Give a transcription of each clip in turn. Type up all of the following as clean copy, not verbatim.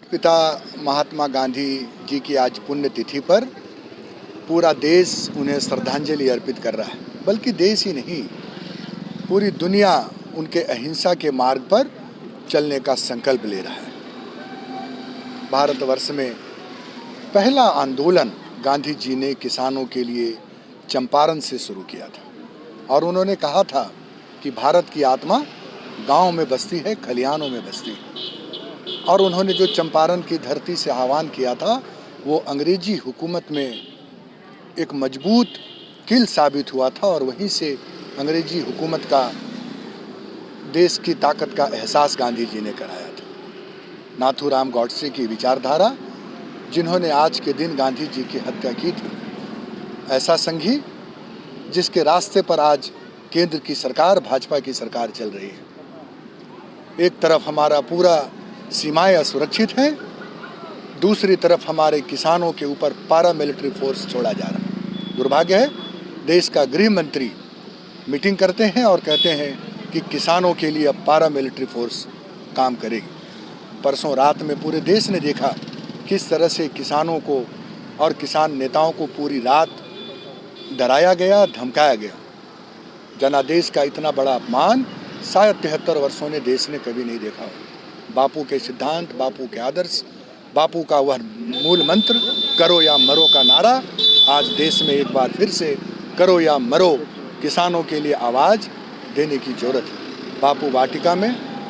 पिता महात्मा गांधी जी की आज पुण्यतिथि पर पूरा देश उन्हें श्रद्धांजलि अर्पित कर रहा है। बल्कि देश ही नहीं, पूरी दुनिया उनके अहिंसा के मार्ग पर चलने का संकल्प ले रहा है। भारतवर्ष में पहला आंदोलन गांधी जी ने किसानों के लिए चंपारण से शुरू किया था और उन्होंने कहा था कि भारत की आत्मा गांव में बसती है, खलिहानों में बसती है। और उन्होंने जो चंपारण की धरती से आह्वान किया था वो अंग्रेजी हुकूमत में एक मजबूत कील साबित हुआ था और वहीं से अंग्रेजी हुकूमत का देश की ताकत का एहसास गांधी जी ने कराया था। नाथूराम गॉडसे की विचारधारा, जिन्होंने आज के दिन गांधी जी की हत्या की थी, ऐसा संघी जिसके रास्ते पर आज केंद्र की सरकार, भाजपा की सरकार चल रही है। एक तरफ हमारा पूरा सीमाएं असुरक्षित हैं, दूसरी तरफ हमारे किसानों के ऊपर पारामिलिट्री फोर्स छोड़ा जा रहा है। दुर्भाग्य है, देश का गृह मंत्री मीटिंग करते हैं और कहते हैं कि किसानों के लिए अब पारामिलिट्री फोर्स काम करेगी। परसों रात में पूरे देश ने देखा किस तरह से किसानों को और किसान नेताओं को पूरी रात डराया गया, धमकाया गया। जनादेश का इतना बड़ा अपमान शायद 73 वर्षों ने देश ने कभी नहीं देखा। बापू के सिद्धांत, बापू के आदर्श, बापू का वह मूल मंत्र करो या मरो का नारा आज देश में एक बार फिर से करो या मरो, किसानों के लिए आवाज़ देने की जरूरत है। बापू वाटिका में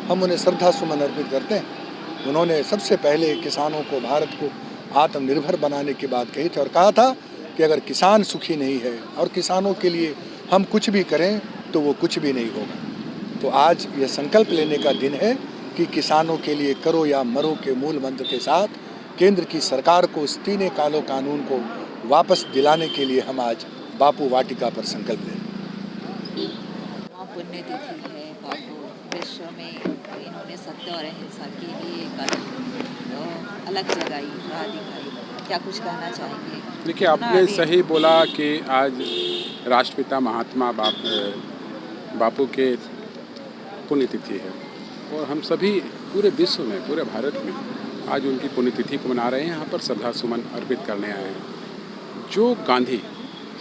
हम उन्हें श्रद्धा सुमन अर्पित करते हैं। उन्होंने सबसे पहले किसानों को, भारत को आत्मनिर्भर बनाने की बात कही थी और कहा था कि अगर किसान सुखी नहीं है और किसानों के लिए हम कुछ भी करें तो वो कुछ भी नहीं होगा। तो आज ये संकल्प लेने का दिन है कि किसानों के लिए करो या मरो के मूल मंत्र के साथ केंद्र की सरकार को इस तीन कालो कानून को वापस दिलाने के लिए हम आज बापू वाटिका पर संकल्प लें। पुण्यतिथि है बापू, विश्व में इन्होंने सत्य और अहिंसा के लिए एक अलग जगाई, राह दिखाई। क्या कुछ कहना चाहेंगे? देखिए, आपने सही बोला कि आज राष्ट्रपिता महात्मा बापू के पुण्यतिथि है और हम सभी पूरे विश्व में, पूरे भारत में आज उनकी पुण्यतिथि को मना रहे हैं। यहाँ पर श्रद्धा सुमन अर्पित करने आए हैं। जो गांधी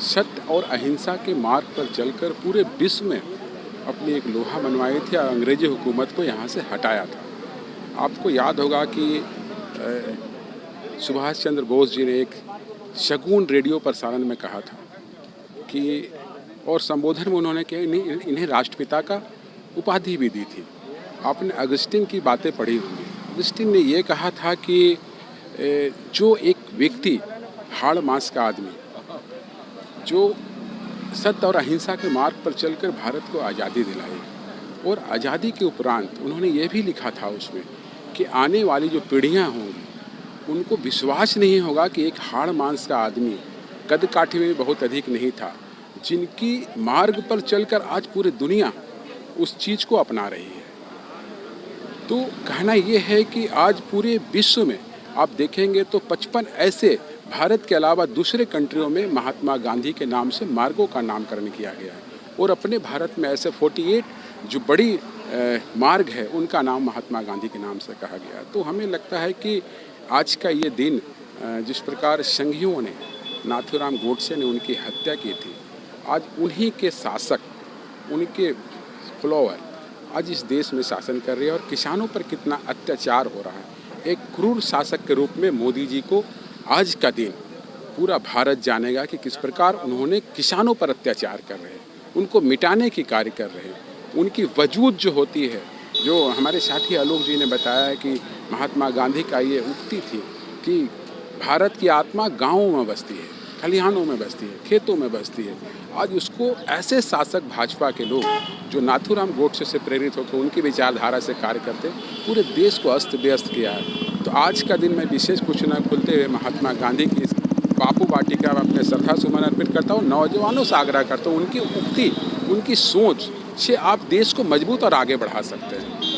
सत्य और अहिंसा के मार्ग पर चलकर पूरे विश्व में अपनी एक लोहा मनवाई थी और अंग्रेजी हुकूमत को यहाँ से हटाया था। आपको याद होगा कि सुभाष चंद्र बोस जी ने एक शगुन रेडियो प्रसारण में कहा था कि, और संबोधन में उन्होंने इन्हें राष्ट्रपिता का उपाधि भी दी थी। आपने अगस्टिन की बातें पढ़ी होंगी। अगस्टिन ने ये कहा था कि जो एक व्यक्ति, हाड़ मांस का आदमी, जो सत्य और अहिंसा के मार्ग पर चलकर भारत को आज़ादी दिलाई, और आज़ादी के उपरांत उन्होंने ये भी लिखा था उसमें कि आने वाली जो पीढ़ियाँ होंगी उनको विश्वास नहीं होगा कि एक हाड़ मांस का आदमी, कद काठी में बहुत अधिक नहीं था, जिनकी मार्ग पर चलकर आज पूरी दुनिया उस चीज़ को अपना रही है। तो कहना ये है कि आज पूरे विश्व में आप देखेंगे तो 55 ऐसे भारत के अलावा दूसरे कंट्रियों में महात्मा गांधी के नाम से मार्गों का नामकरण किया गया है और अपने भारत में ऐसे 48 जो बड़ी मार्ग है उनका नाम महात्मा गांधी के नाम से कहा गया। तो हमें लगता है कि आज का ये दिन, जिस प्रकार संघियों ने, नाथूराम गोडसे ने उनकी हत्या की थी, आज उन्हीं के शासक, उनके फॉलोअर आज इस देश में शासन कर रहे हैं और किसानों पर कितना अत्याचार हो रहा है। एक क्रूर शासक के रूप में मोदी जी को आज का दिन पूरा भारत जानेगा कि किस प्रकार उन्होंने किसानों पर अत्याचार कर रहे हैं, उनको मिटाने की कार्य कर रहे हैं। उनकी वजूद जो होती है, जो हमारे साथी आलोक जी ने बताया है कि महात्मा गांधी का ये उक्ति थी कि भारत की आत्मा गाँवों में बसती है, खलिहानों में बसती है, खेतों में बसती है। आज उसको ऐसे शासक भाजपा के लोग जो नाथूराम गोडसे से प्रेरित होकर उनकी विचारधारा से कार्य करते पूरे देश को अस्त व्यस्त किया है। तो आज का दिन मैं विशेष कुछ न खुलते हुए महात्मा गांधी की बापू वाटिका में अपने श्रद्धा सुमन अर्पित करता हूँ। नौजवानों से आग्रह करता हूँ, उनकी उक्ति, उनकी सोच से आप देश को मजबूत और आगे बढ़ा सकते हैं।